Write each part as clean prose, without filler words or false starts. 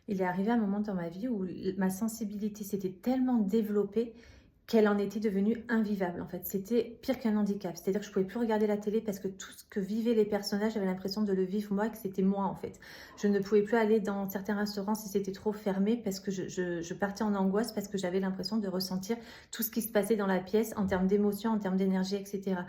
Il est arrivé un moment dans ma vie où ma sensibilité s'était tellement développée qu'elle en était devenue invivable en fait. C'était pire qu'un handicap. C'est-à-dire que je pouvais plus regarder la télé parce que tout ce que vivaient les personnages, j'avais l'impression de le vivre moi et que c'était moi en fait. Je ne pouvais plus aller dans certains restaurants si c'était trop fermé parce que je partais en angoisse parce que j'avais l'impression de ressentir tout ce qui se passait dans la pièce en termes d'émotion, en termes d'énergie, etc.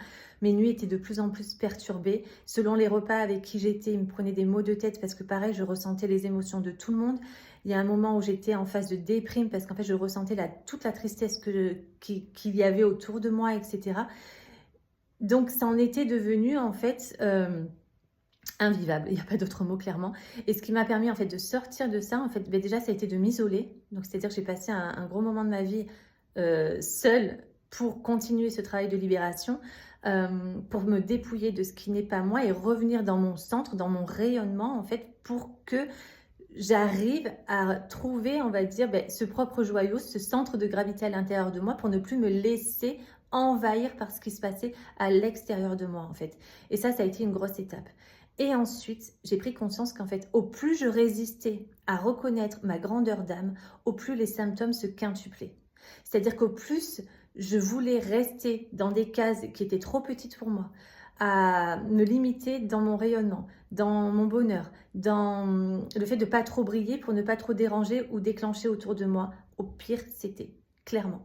Mes nuits étaient de plus en plus perturbées. Selon les repas avec qui j'étais, ils me prenaient des maux de tête parce que pareil, je ressentais les émotions de tout le monde. Il y a un moment où j'étais en phase de déprime parce qu'en fait, je ressentais toute la tristesse qu'il y avait autour de moi, etc. Donc, ça en était devenu en fait invivable. Il n'y a pas d'autre mot clairement. Et ce qui m'a permis en fait de sortir de ça, en fait, ben, déjà, ça a été de m'isoler. Donc, c'est-à-dire que j'ai passé un gros moment de ma vie seule pour continuer ce travail de libération, pour me dépouiller de ce qui n'est pas moi et revenir dans mon centre, dans mon rayonnement en fait, pour que j'arrive à trouver, on va dire, ben, ce propre joyau, ce centre de gravité à l'intérieur de moi pour ne plus me laisser envahir par ce qui se passait à l'extérieur de moi, en fait. Et ça a été une grosse étape. Et ensuite, j'ai pris conscience qu'en fait, au plus je résistais à reconnaître ma grandeur d'âme, au plus les symptômes se quintuplaient. C'est-à-dire qu'au plus je voulais rester dans des cases qui étaient trop petites pour moi, à me limiter dans mon rayonnement, dans mon bonheur, dans le fait de ne pas trop briller pour ne pas trop déranger ou déclencher autour de moi. Au pire, c'était clairement.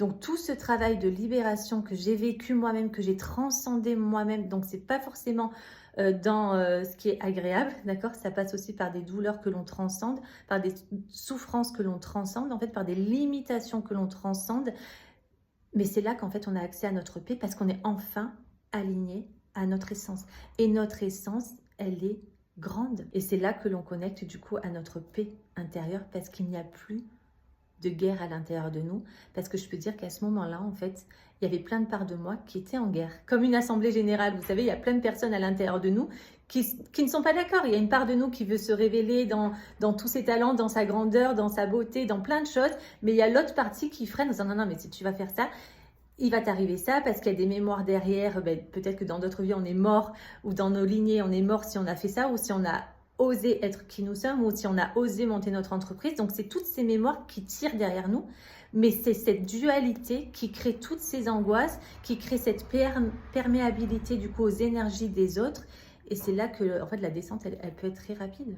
Donc tout ce travail de libération que j'ai vécu moi-même, que j'ai transcendé moi-même, donc c'est pas forcément dans ce qui est agréable, d'accord? Ça passe aussi par des douleurs que l'on transcende, par des souffrances que l'on transcende, en fait par des limitations que l'on transcende. Mais c'est là qu'en fait on a accès à notre paix parce qu'on est enfin aligné à notre essence. Et notre essence, elle est grande. Et c'est là que l'on connecte du coup à notre paix intérieure parce qu'il n'y a plus de guerre à l'intérieur de nous. Parce que je peux dire qu'à ce moment-là, en fait, il y avait plein de parts de moi qui étaient en guerre. Comme une assemblée générale, vous savez, il y a plein de personnes à l'intérieur de nous qui ne sont pas d'accord. Il y a une part de nous qui veut se révéler dans tous ses talents, dans sa grandeur, dans sa beauté, dans plein de choses. Mais il y a l'autre partie qui freine en disant non, non, mais si tu vas faire ça, il va t'arriver ça parce qu'il y a des mémoires derrière. Ben, peut-être que dans d'autres vies, on est mort ou dans nos lignées, on est mort si on a fait ça ou si on a osé être qui nous sommes ou si on a osé monter notre entreprise. Donc, c'est toutes ces mémoires qui tirent derrière nous. Mais c'est cette dualité qui crée toutes ces angoisses, qui crée cette perméabilité du coup aux énergies des autres. Et c'est là que en fait, la descente, elle peut être très rapide.